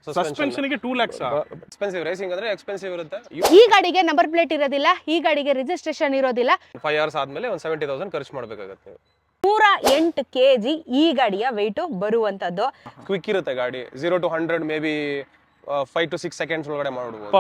Suspension ಗೆ 2 lakhs expensive. Racing ಅಂದ್ರೆ expensive ಇರುತ್ತೆ. ಈ ಗಾಡಿಗೆ ನಂಬರ್ ಪ್ಲೇಟ್ ಇರೋದಿಲ್ಲ, ಈ ಗಾಡಿಗೆ ರಿಜಿಸ್ಟ್ರೇಷನ್ ಇರೋದಿಲ್ಲ. 5 hours ಆದ್ಮೇಲೆ ಒಂದು 70,000 ಖರ್ಚು ಮಾಡಬೇಕಾಗುತ್ತೆ. 108 kg ಈ ಗಾಡಿಯ ವೆಯ್ಟ್ ಬರುವಂತದ್ದು. ಕ್ವಿಕ್ ಇರುತ್ತೆ ಗಾಡಿ. 0 to 100 may be 5 to 6 seconds ಒಳಗಡೆ ಮಾಡ್ಬೋದು.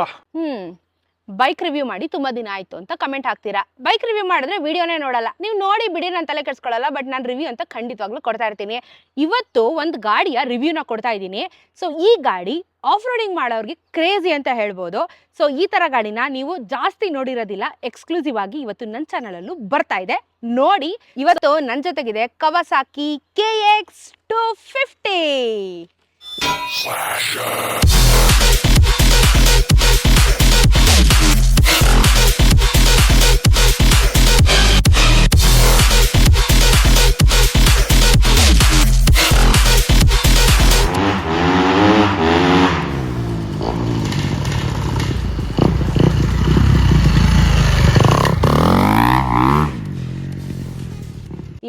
ಬೈಕ್ ರಿವ್ಯೂ ಮಾಡಿ ತುಂಬಾ ದಿನ ಆಯ್ತು ಅಂತ ಕಮೆಂಟ್ ಹಾಕ್ತೀರಾ. ಬೈಕ್ ರಿವ್ಯೂ ಮಾಡಿದ್ರೆ ವಿಡಿಯೋನೇ ನೋಡಲ್ಲ, ನೀವು ನೋಡಿ ಬಿಡಿ, ನಾನು ತಲೆ ಕೆಡಿಸ್ಕೊಳ್ಳಲ್ಲ. ಬಟ್ ನಾನು ರಿವ್ಯೂ ಅಂತ ಖಂಡಿತವಾಗ್ಲೂ ಕೊಡ್ತಾ ಇರ್ತೀನಿ. ಇವತ್ತು ಒಂದು ಗಾಡಿಯ ರಿವ್ಯೂನ ಕೊಡ್ತಾ ಇದ್ದೀನಿ. ಸೊ ಈ ಗಾಡಿ ಆಫ್ ರೋಡಿಂಗ್ ಮಾಡೋರಿಗೆ ಕ್ರೇಜಿ ಅಂತ ಹೇಳ್ಬೋದು. ಸೊ ಈ ತರ ಗಾಡಿನ ನೀವು ಜಾಸ್ತಿ ನೋಡಿರೋದಿಲ್ಲ, ಎಕ್ಸ್ಕ್ಲೂಸಿವ್ ಆಗಿ ಇವತ್ತು ನನ್ನ ಚಾನಲಲ್ಲೂ ಬರ್ತಾ ಇದೆ ನೋಡಿ. ಇವತ್ತು ನನ್ನ ಜೊತೆಗಿದೆ ಕವಾಸಾಕಿ KX 250.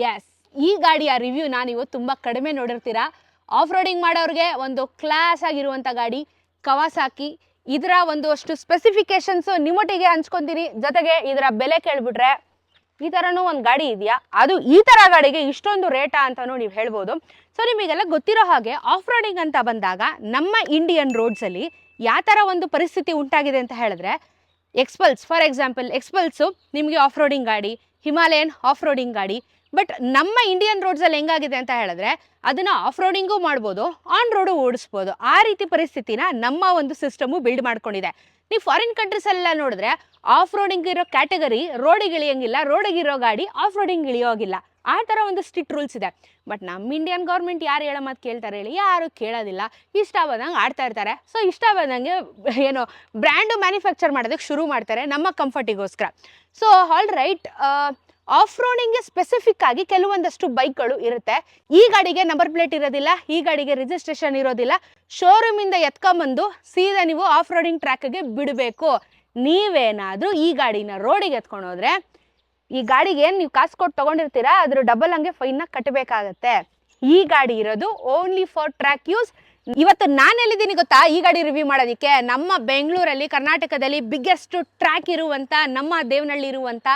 ಎಸ್, ಈ ಗಾಡಿಯ ರಿವ್ಯೂನ ನೀವು ತುಂಬ ಕಡಿಮೆ ನೋಡಿರ್ತೀರಾ. ಆಫ್ ರೋಡಿಂಗ್ ಮಾಡೋರಿಗೆ ಒಂದು ಕ್ಲಾಸ್ ಆಗಿರುವಂಥ ಗಾಡಿ ಕವಾಸಾಕಿ. ಇದರ ಒಂದಷ್ಟು ಸ್ಪೆಸಿಫಿಕೇಶನ್ಸು ನಿಮ್ಮೊಟ್ಟಿಗೆ ಹಂಚ್ಕೊತೀನಿ. ಜೊತೆಗೆ ಇದರ ಬೆಲೆ ಕೇಳಿಬಿಟ್ರೆ ಈ ಥರನೂ ಒಂದು ಗಾಡಿ ಇದೆಯಾ, ಅದು ಈ ಥರ ಗಾಡಿಗೆ ಇಷ್ಟೊಂದು ರೇಟಾ ಅಂತಲೂ ನೀವು ಹೇಳ್ಬೋದು. ಸೊ ನಿಮಗೆಲ್ಲ ಗೊತ್ತಿರೋ ಹಾಗೆ ಆಫ್ ರೋಡಿಂಗ್ ಅಂತ ಬಂದಾಗ ನಮ್ಮ ಇಂಡಿಯನ್ ರೋಡ್ಸಲ್ಲಿ ಯಾವ ಥರ ಒಂದು ಪರಿಸ್ಥಿತಿ ಉಂಟಾಗಿದೆ ಅಂತ ಹೇಳಿದ್ರೆ, ಎಕ್ಸ್ಪಲ್ಸ್ ಫಾರ್ ಎಕ್ಸಾಂಪಲ್, ಎಕ್ಸ್ಪಲ್ಸು ನಿಮಗೆ ಆಫ್ ರೋಡಿಂಗ್ ಗಾಡಿ, ಹಿಮಾಲಯನ್ ಆಫ್ ರೋಡಿಂಗ್ ಗಾಡಿ. ಬಟ್ ನಮ್ಮ ಇಂಡಿಯನ್ ರೋಡ್ಸಲ್ಲಿ ಹೆಂಗಾಗಿದೆ ಅಂತ ಹೇಳಿದ್ರೆ ಅದನ್ನು ಆಫ್ ರೋಡಿಂಗೂ ಮಾಡ್ಬೋದು, ಆನ್ ರೋಡು ಓಡಿಸ್ಬೋದು. ಆ ರೀತಿ ಪರಿಸ್ಥಿತಿನ ನಮ್ಮ ಒಂದು ಸಿಸ್ಟಮು ಬಿಲ್ಡ್ ಮಾಡ್ಕೊಂಡಿದೆ. ನೀವು ಫಾರಿನ್ ಕಂಟ್ರೀಸೆಲ್ಲ ನೋಡಿದ್ರೆ ಆಫ್ ರೋಡಿಂಗ್ ಇರೋ ಕ್ಯಾಟಗರಿ ರೋಡಿಗೆ ಇಳಿಯೋಂಗಿಲ್ಲ, ರೋಡಿಗೆ ಇರೋ ಗಾಡಿ ಆಫ್ ರೋಡಿಂಗ್ ಇಳಿಯೋಗಿಲ್ಲ. ಆ ಥರ ಒಂದು ಸ್ಟ್ರಿಕ್ಟ್ ರೂಲ್ಸ್ ಇದೆ. ಬಟ್ ನಮ್ಮ ಇಂಡಿಯನ್ ಗೌರ್ಮೆಂಟ್ ಯಾರು ಹೇಳೋ ಮಾತು ಕೇಳ್ತಾರೆ ಹೇಳಿ? ಯಾರು ಕೇಳೋದಿಲ್ಲ. ಇಷ್ಟ ಬಂದಂಗೆ ಆಡ್ತಾ ಇರ್ತಾರೆ. ಸೊ ಇಷ್ಟ ಬಂದಂಗೆ ಏನು ಬ್ರ್ಯಾಂಡು ಮ್ಯಾನುಫ್ಯಾಕ್ಚರ್ ಮಾಡೋದಕ್ಕೆ ಶುರು ಮಾಡ್ತಾರೆ ನಮ್ಮ ಕಂಫರ್ಟಿಗೋಸ್ಕರ. ಸೊ ಆಲ್ ರೈಟ್, ಆಫ್ ರೋಡಿಂಗ್ಗೆ ಸ್ಪೆಸಿಫಿಕ್ ಆಗಿ ಕೆಲವೊಂದಷ್ಟು ಬೈಕ್ಗಳು ಇರುತ್ತೆ. ಈ ಗಾಡಿಗೆ ನಂಬರ್ ಪ್ಲೇಟ್ ಇರೋದಿಲ್ಲ, ಈ ಗಾಡಿಗೆ ರಿಜಿಸ್ಟ್ರೇಷನ್ ಇರೋದಿಲ್ಲ. ಶೋರೂಮಿಂದ ಎತ್ಕೊಂಬಂದು ಸೀದಾ ನೀವು ಆಫ್ ರೋಡಿಂಗ್ ಟ್ರ್ಯಾಕ್ಗೆ ಬಿಡಬೇಕು. ನೀವೇನಾದರೂ ಈ ಗಾಡಿನ ರೋಡಿಗೆ ಎತ್ಕೊಂಡು ಹೋದ್ರೆ ಈ ಗಾಡಿಗೆ ಏನು ನೀವು ಕಾಸು ಕೊಟ್ಟು ತೊಗೊಂಡಿರ್ತೀರಾ ಅದ್ರ ಡಬಲ್ ಹಂಗೆ ಫೈನ್ನ ಕಟ್ಟಬೇಕಾಗತ್ತೆ. ಈ ಗಾಡಿ ಇರೋದು ಓನ್ಲಿ ಫಾರ್ ಟ್ರ್ಯಾಕ್ ಯೂಸ್. ಇವತ್ತು ನಾನು ಎಲ್ಲಿದ್ದೀನಿ ಗೊತ್ತಾ ಈ ಗಾಡಿ ರಿವ್ಯೂ ಮಾಡೋದಕ್ಕೆ? ನಮ್ಮ ಬೆಂಗಳೂರಲ್ಲಿ, ಕರ್ನಾಟಕದಲ್ಲಿ ಬಿಗ್ಗೆಸ್ಟ್ ಟ್ರ್ಯಾಕ್ ಇರುವಂಥ ನಮ್ಮ ದೇವನಹಳ್ಳಿ ಇರುವಂಥ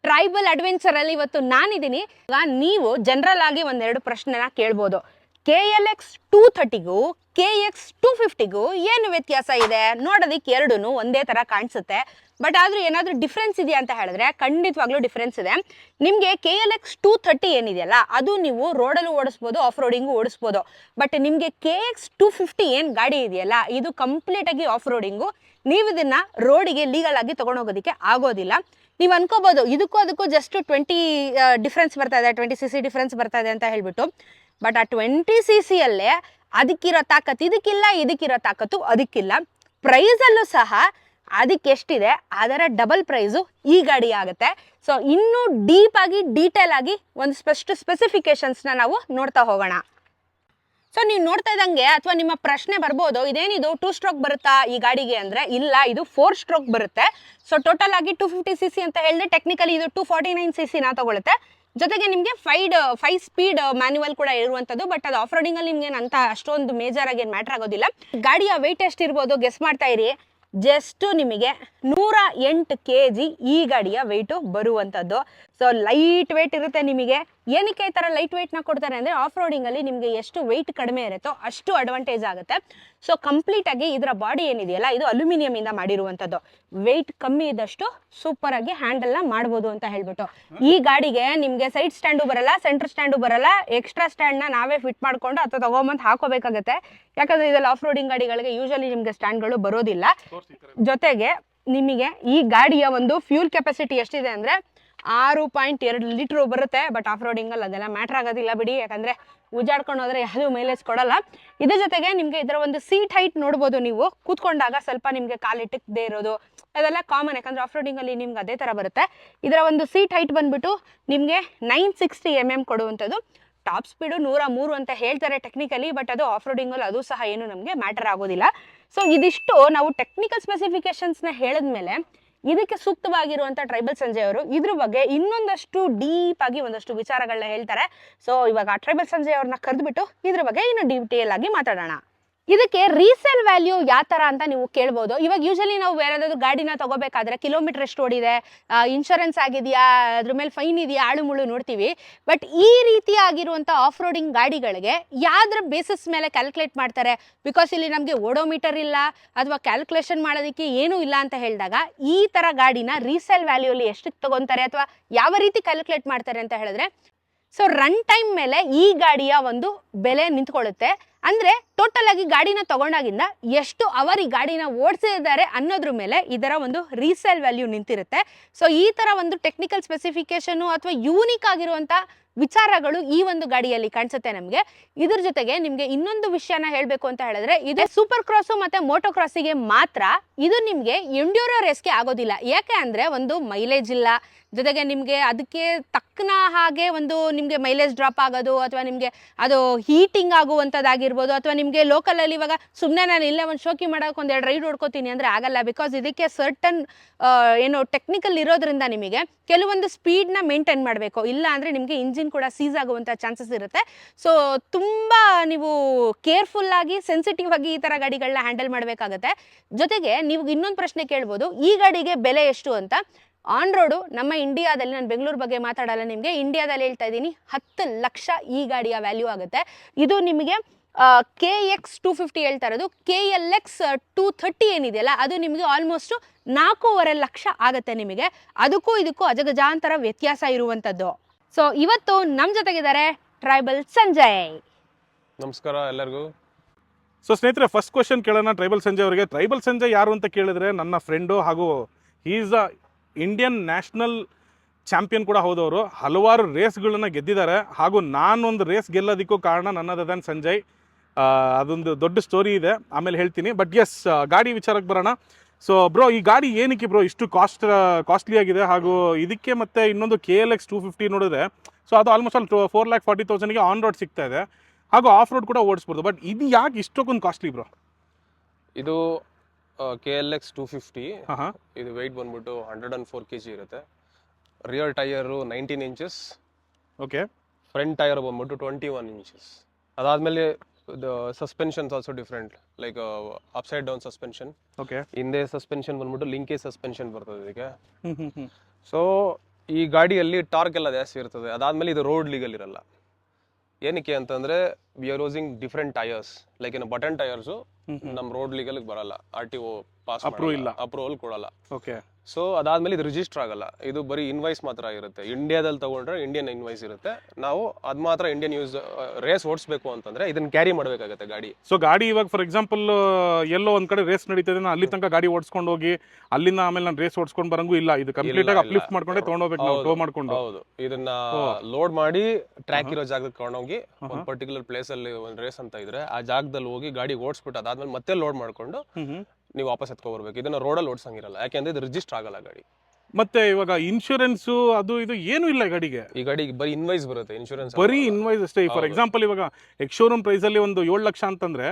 ಟ್ರೈಬಲ್ ಅಡ್ವೆಂಚರ್ ಅಲ್ಲಿ ಇವತ್ತು ನಾನಿದ್ದೀನಿ. ಈಗ ನೀವು ಜನರಲ್ ಆಗಿ ಒಂದೆರಡು ಪ್ರಶ್ನೆನ ಕೇಳ್ಬೋದು. KLX 230ಗೂ KX 250ಗೂ ಏನು ವ್ಯತ್ಯಾಸ ಇದೆ? ನೋಡೋದಕ್ಕೆ ಎರಡೂ ಒಂದೇ ಥರ ಕಾಣಿಸುತ್ತೆ. ಬಟ್ ಆದರೂ ಏನಾದರೂ ಡಿಫ್ರೆನ್ಸ್ ಇದೆಯಾ ಅಂತ ಹೇಳಿದ್ರೆ ಖಂಡಿತವಾಗ್ಲೂ ಡಿಫ್ರೆನ್ಸ್ ಇದೆ. ನಿಮಗೆ KLX 230 ಏನಿದೆಯಲ್ಲ ಅದು ನೀವು ರೋಡಲ್ಲೂ ಓಡಿಸ್ಬೋದು, ಆಫ್ ರೋಡಿಂಗು ಓಡಿಸ್ಬೋದು. ಬಟ್ ನಿಮಗೆ KX 250 ಏನು ಗಾಡಿ ಇದೆಯಲ್ಲ ಇದು ಕಂಪ್ಲೀಟಾಗಿ ಆಫ್ ರೋಡಿಂಗು. ನೀವು ಇದನ್ನು ರೋಡಿಗೆ ಲೀಗಲ್ ಆಗಿ ತೊಗೊಂಡೋಗೋದಕ್ಕೆ ಆಗೋದಿಲ್ಲ. ನೀವು ಅನ್ಕೋಬೋದು ಇದಕ್ಕೂ ಅದಕ್ಕೂ ಜಸ್ಟ್ 20 ಡಿಫ್ರೆನ್ಸ್ ಬರ್ತಾ ಇದೆ, 20 cc ಡಿಫ್ರೆನ್ಸ್ ಬರ್ತಾ ಇದೆ ಅಂತ ಹೇಳ್ಬಿಟ್ಟು. ಬಟ್ ಆ 20 cc ಅಲ್ಲೇ ಅದಕ್ಕಿರೋ ತಾಕತ್ತು ಇದಕ್ಕಿಲ್ಲ, ಇದಕ್ಕಿರೋ ತಾಕತ್ತು ಅದಕ್ಕಿಲ್ಲ. ಪ್ರೈಸಲ್ಲೂ ಸಹ ಅದಕ್ಕೆ ಎಷ್ಟಿದೆ ಅದರ ಡಬಲ್ ಪ್ರೈಸು ಈ ಗಾಡಿ ಆಗುತ್ತೆ. ಸೊ ಇನ್ನೂ ಡೀಪ್ ಆಗಿ ಡೀಟೇಲ್ ಆಗಿ ಒಂದು ಸ್ಪೆಸಿಫಿಕೇಶನ್ಸ್ನ ನಾವು ನೋಡ್ತಾ ಹೋಗೋಣ. ಸೊ ನೀವು ನೋಡ್ತಾ ಇದ್ದಂಗೆ ಅಥವಾ ನಿಮ್ಮ ಪ್ರಶ್ನೆ ಬರ್ಬೋದು, ಇದೇನಿದು 2 ಸ್ಟ್ರೋಕ್ ಬರುತ್ತಾ ಈ ಗಾಡಿಗೆ ಅಂದರೆ? ಇಲ್ಲ, ಇದು 4 ಸ್ಟ್ರೋಕ್ ಬರುತ್ತೆ. ಸೊ ಟೋಟಲ್ ಆಗಿ 250 cc ಅಂತ ಹೇಳಿದ್ರೆ ಟೆಕ್ನಿಕಲಿ ಇದು 249 cc ತಗೊಳುತ್ತೆ. ಜೊತೆಗೆ ನಿಮಗೆ 5 ಸ್ಪೀಡ್ ಮ್ಯಾನ್ಯುವಲ್ ಕೂಡ ಇರುವಂಥದ್ದು. ಬಟ್ ಅದು ಆಫ್ ರೋಡಿಂಗಲ್ಲಿ ನಿಮ್ಗೆ ಅಂತ ಅಷ್ಟೊಂದು ಮೇಜರ್ ಆಗಿ ಏನು ಮ್ಯಾಟರ್ ಆಗೋದಿಲ್ಲ. ಗಾಡಿಯ ವೆಯ್ಟ್ ಎಷ್ಟಿರ್ಬೋದು ಗೆಸ್ ಮಾಡ್ತಾ ಇರಿ. ಜಸ್ಟ್ ನಿಮಗೆ 108 kg ಈ ಗಾಡಿಯ ವೆಯ್ಟು ಬರುವಂಥದ್ದು. ಸೊ ಲೈಟ್ ವೆಯ್ಟ್ ಇರುತ್ತೆ ನಿಮಗೆ. ಏನಕ್ಕೆ ಈ ಥರ ಲೈಟ್ ವೆಯ್ಟ್ನ ಕೊಡ್ತಾರೆ ಅಂದರೆ ಆಫ್ ರೋಡಿಂಗಲ್ಲಿ ನಿಮಗೆ ಎಷ್ಟು ವೆಯ್ಟ್ ಕಡಿಮೆ ಇರುತ್ತೋ ಅಷ್ಟು ಅಡ್ವಾಂಟೇಜ್ ಆಗುತ್ತೆ. ಸೊ ಕಂಪ್ಲೀಟಾಗಿ ಇದರ ಬಾಡಿ ಏನಿದೆಯಲ್ಲ ಇದು ಅಲ್ಯೂಮಿನಿಯಮಿಂದ ಮಾಡಿರುವಂಥದ್ದು. ವೆಯ್ಟ್ ಕಮ್ಮಿ ಇದ್ದಷ್ಟು ಸೂಪರಾಗಿ ಹ್ಯಾಂಡಲ್ನ ಮಾಡ್ಬೋದು ಅಂತ ಹೇಳ್ಬಿಟ್ಟು. ಈ ಗಾಡಿಗೆ ನಿಮಗೆ ಸೈಡ್ ಸ್ಟ್ಯಾಂಡು ಬರಲ್ಲ, ಸೆಂಟರ್ ಸ್ಟ್ಯಾಂಡು ಬರಲ್ಲ. ಎಕ್ಸ್ಟ್ರಾ ಸ್ಟ್ಯಾಂಡ್ನ ನಾವೇ ಫಿಟ್ ಮಾಡಿಕೊಂಡು ಅಥವಾ ತಗೊಂಬಂದು ಹಾಕೋಬೇಕಾಗತ್ತೆ. ಯಾಕಂದರೆ ಇದೆಲ್ಲ ಆಫ್ ರೋಡಿಂಗ್ ಗಾಡಿಗಳಿಗೆ ಯೂಶಲಿ ನಿಮಗೆ ಸ್ಟ್ಯಾಂಡ್ಗಳು ಬರೋದಿಲ್ಲ. ಜೊತೆಗೆ ನಿಮಗೆ ಈ ಗಾಡಿಯ ಒಂದು ಫ್ಯೂಲ್ ಕೆಪಾಸಿಟಿ ಎಷ್ಟಿದೆ ಅಂದರೆ 6.2 ಲೀಟ್ರು ಬರುತ್ತೆ. ಬಟ್ ಆಫ್ ರೋಡಿಂಗಲ್ಲಿ ಅದೆಲ್ಲ ಮ್ಯಾಟ್ರ್ ಆಗೋದಿಲ್ಲ ಬಿಡಿ, ಯಾಕಂದರೆ ಉಜಾಡ್ಕೊಂಡು ಹೋದರೆ ಯಾವುದೂ ಮೈಲೇಜ್ ಕೊಡಲ್ಲ. ಇದ್ರ ಜೊತೆಗೆ ನಿಮಗೆ ಇದರ ಒಂದು ಸೀಟ್ ಹೈಟ್ ನೋಡ್ಬೋದು. ನೀವು ಕೂತ್ಕೊಂಡಾಗ ಸ್ವಲ್ಪ ನಿಮಗೆ ಕಾಲಿಟ್ಟದೇ ಇರೋದು ಅದೆಲ್ಲ ಕಾಮನ್, ಯಾಕಂದರೆ ಆಫ್ ರೋಡಿಂಗಲ್ಲಿ ನಿಮ್ಗೆ ಅದೇ ಥರ ಬರುತ್ತೆ. ಇದರ ಒಂದು ಸೀಟ್ ಹೈಟ್ ಬಂದುಬಿಟ್ಟು ನಿಮಗೆ 960 mm ಕೊಡುವಂಥದ್ದು. ಟಾಪ್ ಸ್ಪೀಡು 103 ಅಂತ ಹೇಳ್ತಾರೆ ಟೆಕ್ನಿಕಲಿ. ಬಟ್ ಅದು ಆಫ್ ರೋಡಿಂಗಲ್ಲಿ ಅದು ಸಹ ಏನು ನಮಗೆ ಮ್ಯಾಟರ್ ಆಗೋದಿಲ್ಲ. ಸೊ ಇದಿಷ್ಟು ನಾವು ಟೆಕ್ನಿಕಲ್ ಸ್ಪೆಸಿಫಿಕೇಶನ್ಸ್ನ ಹೇಳಿದ್ಮೇಲೆ ಇದಕ್ಕೆ ಸೂಕ್ತವಾಗಿರುವಂಥ ಟ್ರೈಬಲ್ ಸಂಜಯ್ ಅವರು ಇದ್ರ ಬಗ್ಗೆ ಇನ್ನೊಂದಷ್ಟು ಡೀಪ್ ಆಗಿ ಒಂದಷ್ಟು ವಿಚಾರಗಳನ್ನ ಹೇಳ್ತಾರೆ. ಸೊ ಇವಾಗ ಟ್ರೈಬಲ್ ಸಂಜಯ್ ಅವ್ರನ್ನ ಕರೆದ್ಬಿಟ್ಟು ಇದ್ರ ಬಗ್ಗೆ ಇನ್ನು ಡೀಟೇಲ್ ಆಗಿ ಮಾತಾಡೋಣ. ಇದಕ್ಕೆ ರೀಸೇಲ್ ವ್ಯಾಲ್ಯೂ ಯಾವ ಥರ ಅಂತ ನೀವು ಕೇಳ್ಬೋದು. ಇವಾಗ ಯೂಶಲಿ ನಾವು ಬೇರೆ ಯಾವ್ದಾದ್ರು ಗಾಡಿನ ತಗೋಬೇಕಾದ್ರೆ ಕಿಲೋಮೀಟರ್ ಎಷ್ಟು ಓಡಿದೆ, ಇನ್ಶೂರೆನ್ಸ್ ಆಗಿದೆಯಾ, ಅದ್ರ ಮೇಲೆ ಫೈನ್ ಇದೆಯಾ, ಆಳು ಮುಳು ನೋಡ್ತೀವಿ. ಬಟ್ ಈ ರೀತಿ ಆಗಿರುವಂಥ ಆಫ್ ರೋಡಿಂಗ್ ಗಾಡಿಗಳಿಗೆ ಯಾವ್ದ್ರ ಬೇಸಿಸ್ ಮೇಲೆ ಕ್ಯಾಲ್ಕುಲೇಟ್ ಮಾಡ್ತಾರೆ? ಬಿಕಾಸ್ ಇಲ್ಲಿ ನಮಗೆ ಓಡೋಮೀಟರ್ ಇಲ್ಲ ಅಥವಾ ಕ್ಯಾಲ್ಕುಲೇಷನ್ ಮಾಡೋದಕ್ಕೆ ಏನೂ ಇಲ್ಲ ಅಂತ ಹೇಳಿದಾಗ ಈ ಥರ ಗಾಡಿನ ರೀಸೇಲ್ ವ್ಯಾಲ್ಯೂಲಿ ಎಷ್ಟಕ್ಕೆ ತಗೊತಾರೆ ಅಥವಾ ಯಾವ ರೀತಿ ಕ್ಯಾಲ್ಕುಲೇಟ್ ಮಾಡ್ತಾರೆ ಅಂತ ಹೇಳಿದ್ರೆ, ಸೊ ರನ್ ಟೈಮ್ ಮೇಲೆ ಈ ಗಾಡಿಯ ಒಂದು ಬೆಲೆ ನಿಂತ್ಕೊಳ್ಳುತ್ತೆ. ಅಂದರೆ ಟೋಟಲ್ ಆಗಿ ಗಾಡಿನ ತಗೊಂಡಾಗಿಂದ ಎಷ್ಟು ಅವರ್ ಈ ಗಾಡಿನ ಓಡಿಸಿದ್ದಾರೆ ಅನ್ನೋದ್ರ ಮೇಲೆ ಇದರ ಒಂದು ರೀಸೇಲ್ ವ್ಯಾಲ್ಯೂ ನಿಂತಿರುತ್ತೆ. ಸೊ ಈ ಥರ ಒಂದು ಟೆಕ್ನಿಕಲ್ ಸ್ಪೆಸಿಫಿಕೇಶನು ಅಥವಾ ಯೂನಿಕ್ ಆಗಿರುವಂಥ ವಿಚಾರಗಳು ಈ ಒಂದು ಗಾಡಿಯಲ್ಲಿ ಕಾಣಿಸುತ್ತೆ ನಮಗೆ. ಇದ್ರ ಜೊತೆಗೆ ನಿಮಗೆ ಇನ್ನೊಂದು ವಿಷಯನ ಹೇಳಬೇಕು ಅಂತ ಹೇಳಿದ್ರೆ, ಇದು ಸೂಪರ್ ಕ್ರಾಸು ಮತ್ತು ಮೋಟೋ ಕ್ರಾಸಿಗೆ ಮಾತ್ರ, ಇದು ನಿಮಗೆ ಎಂಡ್ಯೂರೋ ರೇಸ್ಗೆ ಆಗೋದಿಲ್ಲ. ಯಾಕೆ ಅಂದರೆ ಒಂದು ಮೈಲೇಜ್ ಇಲ್ಲ, ಜೊತೆಗೆ ನಿಮಗೆ ಅದಕ್ಕೆ ತಕ್ಕನ ಹಾಗೆ ಒಂದು ನಿಮಗೆ ಮೈಲೇಜ್ ಡ್ರಾಪ್ ಆಗೋದು ಅಥವಾ ನಿಮಗೆ ಅದು ಹೀಟಿಂಗ್ ಆಗುವಂಥದ್ದಾಗಿರ್ಬೋದು, ಅಥವಾ ನಿಮಗೆ ಲೋಕಲಲ್ಲಿ ಇವಾಗ ಸುಮ್ಮನೆ ನಾನು ಇಲ್ಲೇ ಒಂದು ಶೋಕಿ ಮಾಡೋಕೆ ಒಂದೆರಡು ರೈಡ್ ಹೊಡ್ಕೋತೀನಿ ಅಂದರೆ ಆಗಲ್ಲ. ಬಿಕಾಸ್ ಇದಕ್ಕೆ ಸರ್ಟನ್ ಏನು ಟೆಕ್ನಿಕಲ್ ಇರೋದ್ರಿಂದ ನಿಮಗೆ ಕೆಲವೊಂದು ಸ್ಪೀಡ್ನ ಮೇಂಟೈನ್ ಮಾಡಬೇಕು, ಇಲ್ಲ ಅಂದರೆ ನಿಮಗೆ ಇಂಜಿನ್ ಕೂಡ ಸೀಸ್ ಆಗುವಂಥ ಚಾನ್ಸಸ್ ಇರುತ್ತೆ. ಸೊ ತುಂಬ ನೀವು ಕೇರ್ಫುಲ್ಲಾಗಿ ಸೆನ್ಸಿಟಿವ್ ಆಗಿ ಈ ಥರ ಗಾಡಿಗಳನ್ನ ಹ್ಯಾಂಡಲ್ ಮಾಡಬೇಕಾಗತ್ತೆ. ಜೊತೆಗೆ ನೀವು ಇನ್ನೊಂದು ಪ್ರಶ್ನೆ ಕೇಳ್ಬೋದು, ಈ ಗಾಡಿಗೆ ಬೆಲೆ ಎಷ್ಟು ಅಂತ. ಆನ್ ರೋಡು ನಮ್ಮ ಇಂಡಿಯಾದಲ್ಲಿ, ನಾನು ಬೆಂಗಳೂರು ಬಗ್ಗೆ ಮಾತಾಡಲ್ಲ, ನಿಮಗೆ ಇಂಡಿಯಾದಲ್ಲಿ ಹೇಳ್ತಾ ಇದ್ದೀನಿ, 10 ಲಕ್ಷ ಈ ಗಾಡಿಯ ವ್ಯಾಲ್ಯೂ ಆಗುತ್ತೆ. ಇದು ನಿಮಗೆ KX 250 ಹೇಳ್ತಾ ಇರೋದು. KLX 230 ಏನಿದೆಯಲ್ಲ ಅದು ನಿಮಗೆ ಆಲ್ಮೋಸ್ಟ್ 4.5 ಲಕ್ಷ ಆಗುತ್ತೆ ನಿಮಗೆ. ಅದಕ್ಕೂ ಇದಕ್ಕೂ ಅಜಗಜಾಂತರ ವ್ಯತ್ಯಾಸ ಇರುವಂಥದ್ದು. ಸೊ ಇವತ್ತು ನಮ್ಮ ಜೊತೆಗಿದ್ದಾರೆ ಟ್ರೈಬಲ್ ಸಂಜಯ್. ನಮಸ್ಕಾರ ಎಲ್ಲರಿಗೂ. ಸೊ ಸ್ನೇಹಿತರೆ, ಫಸ್ಟ್ ಕ್ವಶನ್ ಕೇಳೋಣ ಟ್ರೈಬಲ್ ಸಂಜಯ್ ಅವರಿಗೆ. ಟ್ರೈಬಲ್ ಸಂಜಯ್ ಯಾರು ಅಂತ ಕೇಳಿದ್ರೆ ನನ್ನ ಫ್ರೆಂಡು, ಹಾಗೂ is a Indian national champion ಕೂಡ ಹೌದವರು. ಹಲವಾರು ರೇಸ್ಗಳನ್ನ ಗೆದ್ದಿದ್ದಾರೆ, ಹಾಗೂ ನಾನೊಂದು ರೇಸ್ ಗೆಲ್ಲೋದಕ್ಕೂ ಕಾರಣ ನನ್ನದಾದ ಸಂಜಯ್. ಅದೊಂದು ದೊಡ್ಡ ಸ್ಟೋರಿ ಇದೆ, ಆಮೇಲೆ ಹೇಳ್ತೀನಿ. ಬಟ್ ಎಸ್, ಗಾಡಿ ವಿಚಾರಕ್ಕೆ ಬರೋಣ. ಸೊ ಬ್ರೋ, ಈ ಗಾಡಿ ಏನಕ್ಕೆ ಬ್ರೋ ಇಷ್ಟು ಕಾಸ್ಟ್ಲಿ ಆಗಿದೆ? ಹಾಗೂ ಇದಕ್ಕೆ ಮತ್ತೆ ಇನ್ನೊಂದು KLX 250 ನೋಡಿದ್ರೆ, ಸೊ ಅದು ಆಲ್ಮೋಸ್ಟ್ ಅಲ್ಲಿ 4,40,000ಗೆ ಆನ್ ರೋಡ್ ಸಿಗ್ತಾ ಇದೆ, ಹಾಗೂ ಆಫ್ ರೋಡ್ ಕೂಡ ಓಡಿಸ್ಬೋದು. ಬಟ್ ಇದು ಯಾಕೆ ಇಷ್ಟೊಂದು ಕಾಸ್ಟ್ಲಿ ಬ್ರೋ? ಇದು KLX 250. ಹಾಂ, ಇದು ವೆಯ್ಟ್ ಬಂದ್ಬಿಟ್ಟು 104 kg ಇರುತ್ತೆ. Rear tyre 19 inches, okay. Front tyre ಬಂದ್ಬಿಟ್ಟು 21 ಇಂಚಸ್. ಅದಾದಮೇಲೆ suspensions also different, like upside down suspension. Okay. ಹಿಂದೆ ಸಸ್ಪೆನ್ಷನ್ ಬಂದ್ಬಿಟ್ಟು ಲಿಂಕೇಜ್ ಸಸ್ಪೆನ್ಷನ್ ಬರ್ತದೆ ಇದಕ್ಕೆ. ಸೊ ಈ ಗಾಡಿಯಲ್ಲಿ ಟಾರ್ಕ್ ಎಲ್ಲ ಜಾಸ್ತಿ ಇರ್ತದೆ. ಅದಾದಮೇಲೆ ಇದು ರೋಡ್ ಲೀಗಲ್ ಇರಲ್ಲ. ಏನಕ್ಕೆ ಅಂತಂದರೆ we are using different tyres, like ಏನು ಬಟನ್ ಟೈರ್ಸು ನಮ್ಮ ರೋಡ್ ಲೀಗಲ್ಗೆ ಬರಲ್ಲ, RTO ಪಾಸ್ ಅಪ್ರೂವಲ್ ಕೊಡಲ್ಲ. ಓಕೆ. ಸೊ ಅದಾದ್ಮೇಲೆ ಇದು ರಿಜಿಸ್ಟರ್ ಆಗಲ್ಲ. ಇದು ಬರೀ ಇನ್ವಾಯ್ಸ್ ಮಾತ್ರ ಇರುತ್ತೆ. ಇಂಡಿಯಾದಲ್ಲಿ ತಗೊಂಡ್ರೆ ಇಂಡಿಯನ್ ಇನ್ವಾಯ್ಸ್ ಇರುತ್ತೆ. ನಾವು ಅದು ಮಾತ್ರ ಇಂಡಿಯನ್ ಯೂಸ್ ರೇಸ್ ಓಡಿಸ್ಬೇಕು ಅಂತಂದ್ರೆ ಇದನ್ನ ಕ್ಯಾರಿ ಮಾಡಬೇಕಾಗುತ್ತೆ ಗಾಡಿ. ಸೊ ಗಾಡಿ ಇವಾಗ ಫಾರ್ ಎಕ್ಸಾಂಪಲ್ ಎಲ್ಲೋ ಒಂದ್ ಕಡೆ ರೇಸ್ ನಡೀತದೆ, ನಾನು ಅಲ್ಲಿ ತನಕ ಗಾಡಿ ಓಡಿಸ್ಕೊಂಡು ಹೋಗಿ ಅಲ್ಲಿಂದ ಆಮೇಲೆ ನಾನು ರೇಸ್ ಓಡಿಸ್ಕೊಂಡು ಬರಂಗೂ ಇಲ್ಲ. ಇದು ಕಂಪ್ಲೀಟ್ ಆಗಿ ಅಪ್ಲಿಫ್ಟ್ ಮಾಡ್ಕೊಂಡೆ ತಗೊಂಡೋಗ್ಬೇಕು ನಾವು, ಟೋ ಮಾಡ್ಕೊಂಡು. ಹೌದು, ಇದನ್ನ ಲೋಡ್ ಮಾಡಿ ಟ್ರ್ಯಾಕ್ ಇರೋ ಜಾಗಕ್ಕೆ ತಗೊಂಡೋಗಿ ಒಂದು ಪರ್ಟಿಕ್ಯುಲರ್ ಪ್ಲೇಸ್ ಅಲ್ಲಿ ಒಂದು ರೇಸ್ ಅಂತ ಇದ್ರೆ ಆ ಜಾಗದಲ್ಲಿ ಹೋಗಿ ಗಾಡಿ ಓಡಿಸ್ಬಿಟ್ಟು ಅದಾದ್ಮೇಲೆ ಮತ್ತೆ ಲೋಡ್ ಮಾಡ್ಕೊಂಡು ನೀವು ವಾಪಸ್ ಎತ್ಕೊ ಬರ್ಬೇಕು. ಇದನ್ನ ರೋಡಲ್ಲಿ ಓಡಿಸಂಗಿರಲ್ಲ, ಯಾಕೆಂದ್ರೆ ಇದು ರಿಜಿಸ್ಟರ್ ಆಗಲ್ಲ ಗಾಡಿ. ಮತ್ತೆ ಇವಾಗ ಇನ್ಶೂರೆನ್ಸ್ ಅದು ಇದು ಏನು ಇಲ್ಲ ಗಾಡಿಗೆ. ಈ ಗಾಡಿಗೆ ಬರೀ ಇನ್ವಾಯ್ಸ್ ಬರುತ್ತೆ, ಇನ್ಶೂರೆನ್ಸ್ ಬರೀ ಇನ್ವಾಯ್ಸ್ ಅಷ್ಟೇ. ಫಾರ್ ಎಕ್ಸಾಂಪಲ್ ಇವಾಗ ಎಕ್ಸ್ ಶೋರೂಮ್ ಪ್ರೈಸ್ ಅಲ್ಲಿ ಒಂದು 7 ಲಕ್ಷ ಅಂತಂದ್ರೆ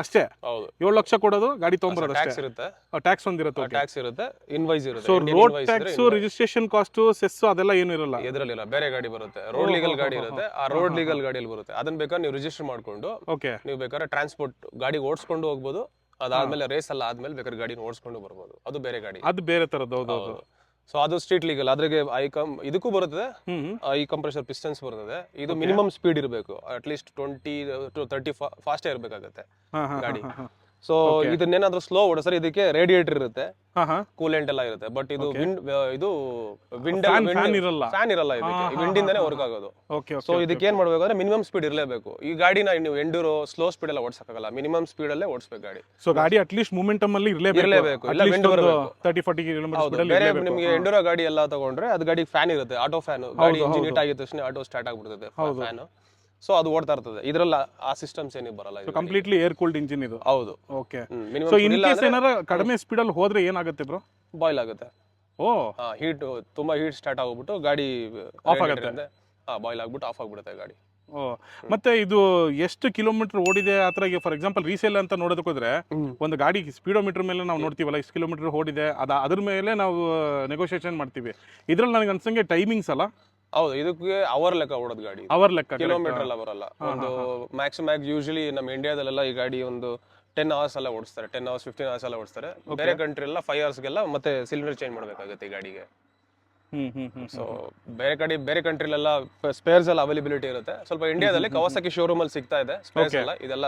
ಅಷ್ಟೇ. ಹೌದು, 7 ಲಕ್ಷ ಕೊಡೋದು, ಗಾಡಿ ತಗೊಂಬರೋದು ಟ್ಯಾಕ್ಸ್ ಇರುತ್ತೆ. ಟ್ಯಾಕ್ಸ್ ಒಂದಿರುತ್ತೆ, ಟ್ಯಾಕ್ಸ್ ಇರುತ್ತೆ, ಇನ್ವಾಯ್ಸ್ ಇರುತ್ತೆ. So road tax, registration cost, cess ಅದೆಲ್ಲ ಏನು ಇರಲ್ಲ ಎದ್ರಲ್ಲಿಲ್ಲ. ಬೇರೆ ಗಾಡಿ ಬರುತ್ತೆ, ರೋಡ್ ಲೀಗಲ್ ಗಾಡಿ ಇರುತ್ತೆ. ಆ ರೋಡ್ ಲೀಗಲ್ ಗಾಡಿಯಲ್ಲಿ ಬರುತ್ತೆ. ಅದನ್ನ ಬೇಕಾದ್ರೆ ನೀವು ರಿಜಿಸ್ಟರ್ ಮಾಡ್ಕೊಂಡು ಓಕೆ, ನೀವು ಬೇಕಾದ್ರೆ ಟ್ರಾನ್ಸ್ಪೋರ್ಟ್ ಗಾಡಿ ಓಡಿಸ್ಕೊಂಡು ಹೋಗ್ಬೋದು. ಅದಾದ್ಮೇಲೆ ರೇಸ್ ಎಲ್ಲ ಆದ್ಮೇಲೆ ಬೇಕಾದ್ರೆ ಗಾಡಿನ ಓಡಿಸ್ಕೊಂಡು ಬರ್ಬೋದು. ಅದು ಬೇರೆ ಗಾಡಿ, ಅದು ಬೇರೆ ತರದ್ದು. ಹೌದು. ಸೊ ಅದು ಸ್ಟ್ರೀಟ್ ಲೀಗಲ್. ಅದ್ರಾಗೆ ಇದಕ್ಕೂ ಬರ್ತದೆ, ಈ ಕಂಪ್ರೆಸರ್ ಪಿಸ್ಟನ್ಸ್ ಬರ್ತದೆ. ಇದು ಮಿನಿಮಮ್ ಸ್ಪೀಡ್ ಇರಬೇಕು, ಅಟ್ಲೀಸ್ಟ್ 20 to 30 ಫಾಸ್ಟೇ ಇರಬೇಕಾಗತ್ತೆ ಗಾಡಿ. ಸೊ ಇದನ್ನೇನಾದ್ರೂ ಸ್ಲೋ ಓಡಿಸ್ರೆ ಇದಕ್ಕೆ ರೇಡಿಯೇಟರ್ ಇರುತ್ತೆ, ಕೂಲೆಂಟ್ ಎಲ್ಲ ಇರುತ್ತೆ. ಬಟ್ ಇದು ವಿಂಡ್ ಫ್ಯಾನ್ ಇರಲ್ಲ, ಇದಕ್ಕೆ ವಿಂಡ್ ಇಂದಾನೆ ವರ್ಕ್ ಆಗೋದು. ಸೊ ಇದಕ್ಕೆ ಏನ್ ಮಾಡ್ಬೇಕಂದ್ರೆ ಮಿನಿಮಮ್ ಸ್ಪೀಡ್ ಇರಲೇಬೇಕು. ಈ ಗಾಡಿನ ನೀವು ಎಂಡ್ಯೂರೋ ಸ್ಲೋ ಸ್ಪೀಡ್ ಎಲ್ಲ ಓಡಿಸಕ್ಕಾಗಲ್ಲ, ಮಿನಿಮಮ್ ಸ್ಪೀಡ್ ಅಲ್ಲೇ ಓಡಿಸ್ಬೇಕು ಗಾಡಿ. ಸೊ ಗಾಡಿ ಅಟ್ಲೀಸ್ಟ್ ಮೂಮೆಂಟಮ್ ಅಲ್ಲಿ ಇರಲೇಬೇಕು, ಇಲ್ಲ ವಿಂಡ್ ಬರಬೇಕು. 30-40 ಕಿಲೋಮೀಟರ್. ಬೇರೆ ನಿಮಗೆ ಎಂಡ್ಯೂರೋ ಗಾಡಿ ಎಲ್ಲ ತಗೊಂಡ್ರೆ ಅದು ಗಾಡಿ ಫ್ಯಾನ್ ಇರುತ್ತೆ, ಆಟೋ ಫ್ಯಾನ್. ಗಾಡಿ ಇಂಜಿನ್ ಹೀಟ್ ಆಗಿದ ತಕ್ಷಣ ಆಟೋ ಸ್ಟಾರ್ಟ್ ಆಗ್ಬಿಡ್ತದೆ ಫ್ಯಾನ್. ಸೊ ಅದು ಓಡ್ತಾ ಇರ್ತದೆ. ಇದ್ರಲ್ಲ ಆ ಸಿಸ್ಟಮ್ಸ್ ಏನಿಗೆ ಬರಲ್ಲ. ಕಂಪ್ಲೀಟ್ಲಿ ಏರ್ ಕೂಲ್ಡ್ ಇಂಜಿನ್ ಇದು. ಹೌದು. ಓಕೆ. ಸೊ ಇನ್ ಕೇಸ್ ಏನಾರ ಕಡಿಮೆ ಸ್ಪೀಡ್ ಅಲ್ಲಿ ಹೋದ್ರೆ ಏನಾಗುತ್ತೆ ಬ್ರೋ? ಬಾಯ್ಲ್ ಆಗುತ್ತೆ. ಹೀಟ್, ತುಂಬಾ ಹೀಟ್ ಸ್ಟಾರ್ಟ್ ಆಗ್ಬಿಟ್ಟು ಗಾಡಿ ಆಫ್ ಆಗುತ್ತೆ. ಬಾಯ್ಲ್ ಆಗ್ಬಿಟ್ಟು ಆಫ್ ಆಗ್ಬಿಡುತ್ತೆ ಗಾಡಿ. ಮತ್ತೆ ಇದು ಎಷ್ಟು ಕಿಲೋಮೀಟರ್ ಓಡಿದೆ ಆತರ? ಫಾರ್ ಎಕ್ಸಾಂಪಲ್ ರೀಸೇಲ್ ಅಂತ ನೋಡೋದಕ್ಕೆ ಹೋದ್ರೆ ಒಂದು ಗಾಡಿ ಸ್ಪೀಡೋಮೀಟರ್ ಮೇಲೆ ನಾವು ನೋಡ್ತೀವಲ್ಲ, ಎಷ್ಟು ಕಿಲೋಮೀಟರ್ ಓಡಿದೆ ಅದ್ರ ಮೇಲೆ ನಾವು ನೆಗೋಷಿಯೇಷನ್ ಮಾಡ್ತೀವಿ. ಇದ್ರಲ್ಲಿ ನನಗೆ ಅನ್ಸಂಗೆ ಟೈಮಿಂಗ್ಸ್ ಅಲ್ಲ, ಹೌದು, ಇದಕ್ಕೆ ಅವರ್ ಲೆಕ್ಕ ಓಡೋದು ಗಾಡಿ, ಅವರ್ ಲೆಕ್ಕ ಕಿಲೋಮೀಟರ್ ಎಲ್ಲ ಬರಲ್ಲ. ಒಂದು ಮ್ಯಾಕ್ಸ್ ಯೂಶಲಿ ನಮ್ಮ ಇಂಡಿಯಾದಲ್ಲೆಲ್ಲ ಈ ಗಾಡಿ ಒಂದು 10 ಅವರ್ಸ್ ಎಲ್ಲ ಓಡಿಸ್ತಾರೆ, 10 ಅವರ್ಸ್ 15 ಅವರ್ಸ್ ಎಲ್ಲ ಓಡಿಸ್ತಾರೆ. ಬೇರೆ ಕಂಟ್ರಿ ಎಲ್ಲ 5 ಅವರ್ಸ್ಗೆಲ್ಲ ಮತ್ತೆ ಸಿಲಿಂಡರ್ ಚೇಂಜ್ ಮಾಡಬೇಕಾಗುತ್ತೆ ಈ ಗಾಡಿಗೆ. ಸೊ ಬೇರೆ ಕಂಟ್ರಿಲೆಲ್ಲ ಸ್ಪೇರ್ಸ್ ಎಲ್ಲ ಅವೈಲಬಿಲಿಟಿ ಇರುತ್ತೆ. ಸ್ವಲ್ಪ ಇಂಡಿಯಾದಲ್ಲಿ ಕವಾಸಕಿ ಶೋರೂಮ್ ಅಲ್ಲಿ ಸಿಗ್ತಾ ಇದೆ ಸ್ಪೇರ್ಸ್ ಎಲ್ಲ. ಇದೆಲ್ಲ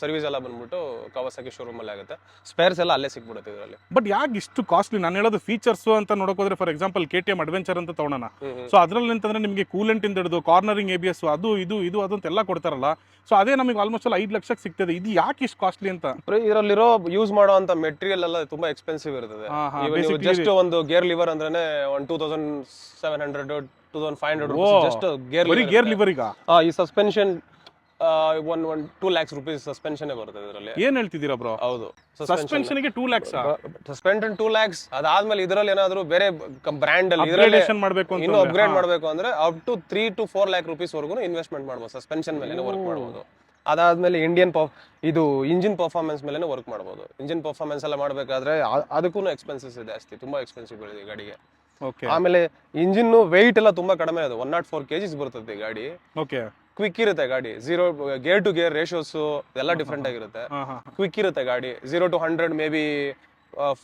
ಸರ್ವಿಸ್ ಎಲ್ಲ ಬಂದ್ಬಿಟ್ಟು ಕವಾಸಕಿ ಶೋರೂಮ್ ಅಲ್ಲಿ ಆಗುತ್ತೆ. ಸ್ಪೇರ್ಸ್ ಎಲ್ಲ ಅಲ್ಲೇ ಸಿಗ್ಬಿಡುತ್ತೆ ಇದರಲ್ಲಿ. ಬಟ್ ಯಾಕೆ ಇಷ್ಟು ಕಾಸ್ಟ್ಲಿ? ನಾನು ಹೇಳೋದು ಫೀಚರ್ಸ್ ಅಂತ ನೋಡಕ್ ಹೋದ್ರೆ ಫಾರ್ ಎಕ್ಸಾಂಪಲ್ KTM ಅಡ್ವೆಂಚರ್ ಅಂತ ತಗೊಳ್ಳೋಣ. ಸೊ ಅದ್ರಲ್ಲಿ ಅಂತಂದ್ರೆ ನಿಮಗೆ ಕೂಲೆಂಟ್ ಇಂದ ಹಿಡಿದು ಕಾರ್ನರಿಂಗ್ ABS ಅದು ಇದು ಅದು ಅಂತೆಲ್ಲ ಕೊಡ್ತಾರಲ್ಲ. ಸೊ ಅದೇ ನಮಗೆ ಆಲ್ಮೋಸ್ಟ್ 5 ಲಕ್ಷಕ್ಕೆ ಸಿಗ್ತದೆ. ಇದು ಯಾಕೆ ಇಷ್ಟು ಕಾಸ್ಟ್ಲಿ ಅಂತ? ಇದರಲ್ಲಿರೋ ಯೂಸ್ ಮಾಡುವಂತ ಮೆಟೀರಿಯಲ್ ಎಲ್ಲ ತುಂಬಾ ಎಕ್ಸ್ಪೆನ್ಸಿವ್ ಇರ್ತದೆ. ಜಸ್ಟ್ ಒಂದು ಗೇರ್ ಲಿವರ್ ಅಂದ್ರೆ 2700 2500 ಜಸ್ಟ್ ಗೇರ್ ಲಿವರ್ ಈಗ. ಈ ಸಸ್ಪೆನ್ಷನ್ 2 lakhs rupees ಸಸ್ಪೆನ್ಷನ್ ಬರುತ್ತೆ ಇದರಲ್ಲಿ. ಏನ್ ಹೇಳ್ತಿದ್ದೀರಾ ಬ್ರೋ? ಹೌದು, ಸಸ್ಪೆನ್ಷನ್ ಗೆ 2 lakhs. Suspension 2 lakhs. ಅದಾದ್ಮೇಲೆ ಇದರಲ್ಲಿ ಏನಾದ್ರು ಬೇರೆ ಬ್ರ್ಯಾಂಡ್ ಅಲ್ಲಿ ಅಪ್ಗ್ರೇಡೇಷನ್ ಮಾಡಬೇಕು ಅಂತ ಇನ್ನು ಅಪ್ಗ್ರೇಡ್ ಮಾಡಬೇಕು ಅಂದ್ರೆ up to 3 to 4 lakh rupees ವರೆಗೂ ಇನ್ವೆಸ್ಟ್ಮೆಂಟ್ ಮಾಡಬಹುದು. ಸಸ್ಪೆನ್ಷನ್ ಮೇಲೆ ವರ್ಕ್ ಮಾಡಬಹುದು. ಅದಾದ್ಮೇಲೆ ಇದು ಇಂಜಿನ್ ಪರ್ಫಾರ್ಮೆನ್ಸ್ ಮೇಲೆ ವರ್ಕ್ ಮಾಡಬಹುದು. ಇಂಜಿನ್ ಪರ್ಫಾರ್ಮೆನ್ಸ್ ಎಲ್ಲ ಮಾಡಬೇಕಾದ್ರೆ ಅದಕ್ಕೂ ಎಕ್ಸ್ಪೆನ್ಸಸ್ ಜಾಸ್ತಿ, ತುಂಬಾ ಎಕ್ಸ್ಪೆನ್ಸಿವ್ ಇದೆ ಗಾಡಿಗೆ. ಆಮೇಲೆ ಇಂಜಿನ್ ವೆಯ್ಟ್ ಎಲ್ಲ ತುಂಬಾ ಕಡಿಮೆ ಇದೆ, 104 kgs ಬರ್ತದೆ ಈ ಗಾಡಿ. ಕ್ವಿಕ್ ಇರುತ್ತೆ ಗಾಡಿ. ಗೇರ್ ಟು ಗೇರ್ ರೇಷಿಯೋಸ್ ಎಲ್ಲ ಡಿಫ್ರೆಂಟ್ ಆಗಿರುತ್ತೆ. ಕ್ವಿಕ್ ಇರುತ್ತೆ ಗಾಡಿ. 0 to 100 may be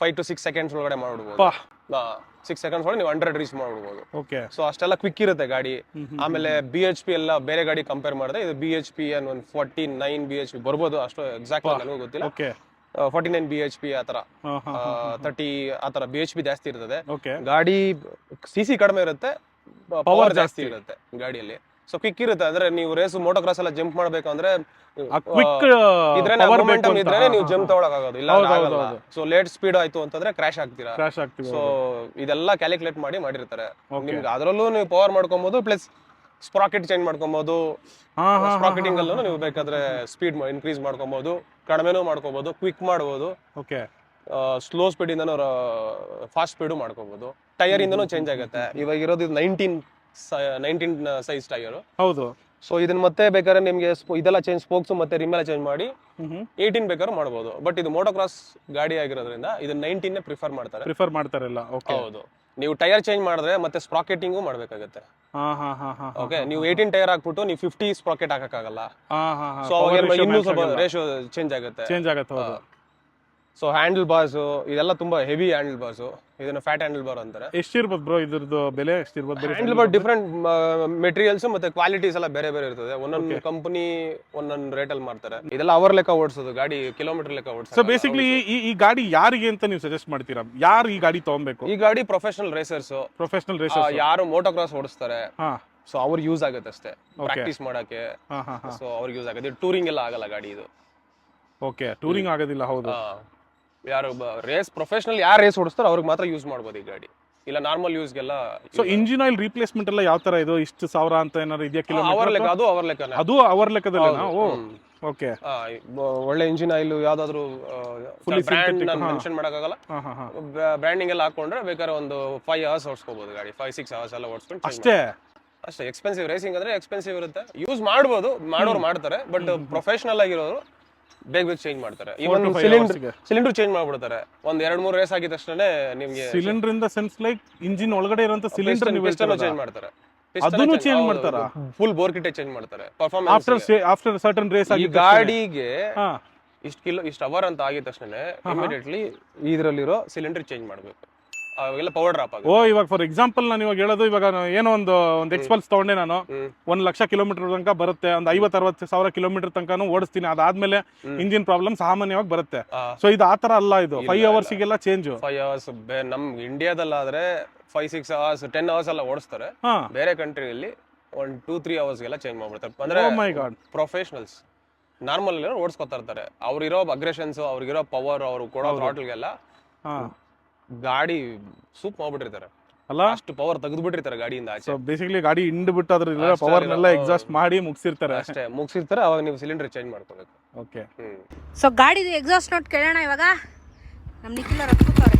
5 to 6 seconds ಒಳಗಡೆ ಮಾಡ್ಬಿಡ್ಬೋದು. 6 seconds ಒಳಗೆ ನೀವು 100 ರೀಚ್ ಮಾಡ್ಬಿಡ್ಬೋದು. ಸೊ ಅಷ್ಟೆಲ್ಲ ಕ್ವಿಕ್ ಇರುತ್ತೆ ಗಾಡಿ. ಆಮೇಲೆ BHP ಎಲ್ಲ ಬೇರೆ ಗಾಡಿ ಕಂಪೇರ್ ಮಾಡಿದ್ರೆ ಇದು BHP ಒಂದು 49 BHP ಬರ್ಬೋದು, ಅಷ್ಟು ಎಕ್ಸಾಕ್ಟ್ ನನಗೂ ಗೊತ್ತಿಲ್ಲ. 49 BHP ಆತರ 30 ಆತರ BHP ಜಾಸ್ತಿ ಇರ್ತದೆ. ಗಾಡಿ CC ಕಡಿಮೆ ಇರುತ್ತೆ, ಪವರ್ ಜಾಸ್ತಿ ಇರುತ್ತೆ ಗಾಡಿಯಲ್ಲಿ. ಸೊ ಕ್ವಿಕ್ ಇರುತ್ತೆ. ಅಂದ್ರೆ ನೀವು ರೇಸ್ ಮೋಟೋಕ್ರಾಸ್ ಎಲ್ಲ ಜಂಪ್ ಮಾಡ್ಬೇಕಂದ್ರೆ ಇದ್ರೆ ನೀವು ಜಂಪ್ ತಗೊಳಕಾಗೋದು, ಇಲ್ಲ ಆಗಲ್ಲ. ಸೊ ಲೇಟ್ ಸ್ಪೀಡ್ ಆಯ್ತು ಅಂತಂದ್ರೆ ಕ್ರಾಶ್ ಆಗ್ತೀರಾ. ಸೊ ಇದೆಲ್ಲ ಕ್ಯಾಲ್ಕುಲೇಟ್ ಮಾಡಿರ್ತಾರೆ ನಿಮ್ಗೆ. ಅದರಲ್ಲೂ ನೀವು ಪವರ್ ಮಾಡ್ಕೊಬಹುದು, ಪ್ಲಸ್ ಸ್ಪ್ರಾಕೆಟ್ ಚೇಂಜ್ ಮಾಡ್ಕೊಬಹುದು. ಸ್ಪ್ರಾಕೆಟಿಂಗ್ ಅಲ್ಲೂ ನೀವು ಬೇಕಾದ್ರೆ ಸ್ಪೀಡ್ ಇನ್ಕ್ರೀಸ್ ಮಾಡ್ಕೊಬಹುದು, ಕಡಿಮೆನೂ ಮಾಡ್ಕೋಬಹುದು, ಕ್ವಿಕ್ ಮಾಡಬಹುದು, ಸ್ಲೋ ಸ್ಪೀಡ್ ಇಂದನೂ ಫಾಸ್ಟ್ ಸ್ಪೀಡು ಮಾಡ್ಕೋಬಹುದು. ಟೈರ್ ಇಂದನೂ ಚೇಂಜ್ ಆಗುತ್ತೆ. ಇವಾಗ ಇರೋದು 19 ಸೈಜ್ ಟೈರ್. ಹೌದು. ಸೊ ಇದನ್ನ ಮತ್ತೆ ಬೇಕಾದ್ರೆ ನಿಮ್ಗೆ ಇದೆಲ್ಲ ಚೇಂಜ್, ಸ್ಪೋಕ್ಸ್ ಮತ್ತೆ ರಿಮ್ ಎಲ್ಲ ಚೇಂಜ್ ಮಾಡಿ 18 ಬೇಕಾದ್ರೆ ಮಾಡಬಹುದು. ಬಟ್ ಇದು ಮೋಟೋಕ್ರಾಸ್ ಗಾಡಿ ಆಗಿರೋದ್ರಿಂದ ಇದನ್ನ 19 ಪ್ರಿಫರ್ ಮಾಡ್ತಾರೆ. ಹೌದು. ನೀವು ಟೈರ್ ಚೇಂಜ್ ಮಾಡಿದ್ರೆ ಮತ್ತೆ ಸ್ಪ್ರಾಕೆಟಿಂಗು ಮಾಡ್ಬೇಕಾಗತ್ತೆ. ಓಕೆ, ನೀವು 18 ಟೈರ್ ಹಾಕ್ಬಿಟ್ಟು ನೀವು 50 ಸ್ಪ್ರಾಕೆಟ್ ಹಾಕಕ್ಕಾಗಲ್ಲ. ಸೊ ಅವಾಗ ಇನ್ನೂ ಸ್ವಲ್ಪ ರೇಷಿಯೋ ಚೇಂಜ್ ಆಗುತ್ತೆ. ಸೊ ಹ್ಯಾಂಡಲ್ ಬಾರ್ಸ್ ಇದೆಲ್ಲ ತುಂಬಾ ಹೆವಿ ಹ್ಯಾಂಡಲ್ ಬಾರ್ಸ್. ಇದನ್ನ ಫ್ಯಾಟ್ ಹ್ಯಾಂಡಲ್ ಬಾರ್ ಅಂತಾರೆ. ಎಷ್ಟಿರ್ಬೋದು ಬ್ರೋ ಇದ್ರದ್ದು ಬೆಲೆ? ಎಷ್ಟಿರ್ಬೋದು? ಹ್ಯಾಂಡಲ್ ಬಾರ್ ಡಿಫ್ರೆಂಟ್ ಮೆಟೀರಿಯಲ್ಸ್ ಮತ್ತೆ ಕ್ವಾಲಿಟೀಸ್ ಎಲ್ಲ ಬೇರೆ ಇರ್ತದೆ. ಒಂದೊಂದು ಕಂಪನಿ ಒಂದೊಂದು ರೇಟ್ ಅಲ್ಲಿ ಮಾಡ್ತಾರೆ. ಇದೆಲ್ಲ ಅವರ್ ಲೆಕ್ಕ ಓಡಿಸೋದು ಗಾಡಿ, ಕಿಲೋಮೀಟರ್ ಲೆಕ್ಕ ಓಡಿಸೋದು. ಸೊ ಬೇಸಿಕಲಿ ಈ ಗಾಡಿ ಯಾರಿಗೆ ಅಂತ ನೀವು ಸಜೆಸ್ಟ್ ಮಾಡ್ತೀರಾ? ಯಾರು ಈ ಗಾಡಿ ತಗೊಬೇಕು? ಈ ಗಾಡಿ ಪ್ರೊಫೆಷನಲ್ ರೇಸರ್ಸ್ ಯಾರು ಮೋಟೋಕ್ರಾಸ್ ಓಡಿಸ್ತಾರೆ. ಸೊ ಅವ್ರಿಗೆ ಯೂಸ್ ಆಗುತ್ತೆ ಅಷ್ಟೇ, ಪ್ರಾಕ್ಟೀಸ್ ಮಾಡಕ್ಕೆ. ಸೊ ಅವ್ರಿಗೆ ಯೂಸ್ ಆಗುತ್ತೆ. ಟೂರಿಂಗ್ ಎಲ್ಲ ಆಗಲ್ಲ ಗಾಡಿ ಇದು. ಓಕೆ, ಟೂರಿಂಗ್ ಆಗೋದಿಲ್ಲ. ಹೌದು. ಯಾರು ರೇಸ್ ಪ್ರೊಫೆಷನಲ್ ಯಾರು ರೇಸ್ ಓಡಿಸ್ತಾರೋ ಅವ್ರಿಗೆ ಮಾತ್ರ ಯೂಸ್ ಮಾಡ್ಬೋದು ಈ ಗಾಡಿ, ಇಲ್ಲ ನಾರ್ಮಲ್ ಯೂಸ್ಗೆಲ್ಲ. ಸೊ ಇಂಜಿನ್ ಆಯಿಲ್ ರಿಪ್ಲೇಸ್ಮೆಂಟ್ ಎಲ್ಲ ಯಾವ ತರ ಇದು? ಇಷ್ಟು ಸಾವಿರ ಅಂತ ಏನಾದ್ರು ಇದೆಯಾ? ಅದು ಅವರ್ ಲೆಕ್ಕದಲ್ಲೇನಾ? ಓಕೆ. ಒಳ್ಳೆ ಇಂಜಿನ್ ಆಯಿಲ್ ಯಾವ್ದಾದ್ರು ಬ್ರ್ಯಾಂಡ್ ಮೆನ್ಷನ್ ಮಾಡಕ್ಕಾಗಲ್ಲ. ಬ್ರ್ಯಾಂಡಿಂಗ್ ಎಲ್ಲ ಹಾಕೊಂಡ್ರೆ ಬೇಕಾದ್ರೆ ಒಂದು 5 hours ಓಡಿಸ್ಕೋಬಹುದು ಗಾಡಿ. 5-6 hours ಎಲ್ಲ ಓಡಿಸ್ಕೊಂಡು ಅಷ್ಟೇ. ಎಕ್ಸ್ಪೆನ್ಸಿವ್ ರೇಸಿಂಗ್ ಅಂದ್ರೆ ಎಕ್ಸ್ಪೆನ್ಸಿವ್ ಇರುತ್ತೆ. ಯೂಸ್ ಮಾಡ್ಬೋದು, ಮಾಡೋರು ಮಾಡ್ತಾರೆ. ಬಟ್ ಪ್ರೊಫೆಷನಲ್ ಆಗಿರೋರು ಬೇಗ ಚೇಂಜ್ ಮಾಡ್ತಾರೆ. ಇವನ್ ಸಿಲಿಂಡರ್ ಚೇಂಜ್ ಮಾಡ್ಬಿಡ್ತಾರೆ. ಒಂದ್ 2-3 ರೇಸ್ ಆಗಿದ ತಕ್ಷಣ ನಿಮ್ಗೆ cylinder in the sense like engine ಒಳಗಡೆ ಇರುವಂತ ಸಿಲಿಂಡರ್ ಚೇಂಜ್ ಮಾಡ್ತಾರೆ. ಅದನ್ನು ಚೇಂಜ್ ಮಾಡ್ತಾರಾ? ಫುಲ್ ಬೋರ್ ಕಿಟ್ ಚೇಂಜ್ ಮಾಡ್ತಾರೆ. ಪರ್ಫಾರ್ಮೆನ್ಸ್ ಆಫ್ಟರ್ ಸರ್ಟನ್ ರೇಸ್ ಆಗಿ ಗಾಡಿಗೆ ಇಷ್ಟು ಅವರ್ ಅಂತ ಆಗಿದ ತಕ್ಷಣ ಇಮಿಡಿಯೇಟ್ಲಿ ಇದರಲ್ಲಿರೋ ಸಿಲಿಂಡರ್ ಚೇಂಜ್ ಮಾಡ್ಬೇಕು. ಅವಾಗೆಲ್ಲ ಪವರ್ ಡ್ರಾಪ್ ಆಗುತ್ತೆ. ಇವಾಗ ಫಾರ್ ಎಕ್ಸಾಂಪಲ್ ನಾನು ಇವಾಗ ಹೇಳೋದು, ಇವಾಗ ಏನೋ ಒಂದು ಎಕ್ಸ್ಪಲ್ಸ್ ತಗೊಂಡೆ ನಾನು, 1 ಲಕ್ಷ ಕಿಲೋಮೀಟರ್ ತನಕ ಬರುತ್ತೆ, ಒಂದು 50-60 ಸಾವಿರ ಕಿಲೋಮೀಟರ್ ತನಕ ಓಡಿಸ್ತೀನಿ. ಅದಾದ್ಮೇಲೆ ಇಂಜಿನ್ ಪ್ರಾಬ್ಲಮ್ ಸಾಮಾನ್ಯವಾಗಿ ಬರುತ್ತೆ. ಸೊ ಇದು ಆತರ ಅಲ್ಲ, ಇದು 5 hours ಗೆಲ್ಲ ಚೇಂಜ್. 5 hours ನಮ್ ಇಂಡಿಯಾದಲ್ಲಾದ್ರೆ 5-6 hours 10 hours ಎಲ್ಲ ಓಡಿಸ್ತಾರೆ. ಬೇರೆ ಕಂಟ್ರಿಯಲ್ಲಿ 1-2-3 hours ಗೆಲ್ಲ ಚೇಂಜ್ ಮಾಡ್ಬಿಡ್ತಾರೆ. ಅಂದ್ರೆ ಪ್ರೊಫೆಷನಲ್ಸ್ ನಾರ್ಮಲ್ ಓಡಿಸ್ಕೊತಾ ಇರ್ತಾರೆ. ಅವ್ರಿರೋ ಅಗ್ರೆಷನ್ಸ್, ಅವ್ರಿಗಿರೋ ಪವರ್, ಅವ್ರು ಕೊಡೋ ಥ್ರಾಟಲ್ಗೆಲ್ಲ ಗಾಡಿ ಸೂಪ್ ಮಾಡ್ಬಿಟ್ಟಿರ್ತಾರೆ ಅಲ್ಲ, ಅಷ್ಟು ಪವರ್ ತೆಗೆದುಬಿಟ್ಟಿರ್ತಾರೆ ಗಾಡಿಯಿಂದ ಆಚೆ. ಸೊ ಬೇಸಿಕಲಿ ಗಾಡಿ ಹಿಂಡ್ಬಿಟ್ಟು ಅದ್ರ ಪವರ್ನೆಲ್ಲ ಎಕ್ಸಾಸ್ಟ್ ಮಾಡಿ ಮುಗಿಸಿರ್ತಾರೆ ಅಷ್ಟೇ. ಅವಾಗ ನೀವು ಸಿಲಿಂಡರ್ ಚೇಂಜ್ ಮಾಡ್ಕೋಬೇಕು. ಓಕೆ. ಸೊ ಗಾಡಿದು ಎಕ್ಸಾಸ್ಟ್ ನೋಟ್ ಕೇಳೋಣ ಇವಾಗ. ನಮ್ಮ ನಿಖಿಲ್ ರತ್ಕೂತ್ ಅವ್ರೆ.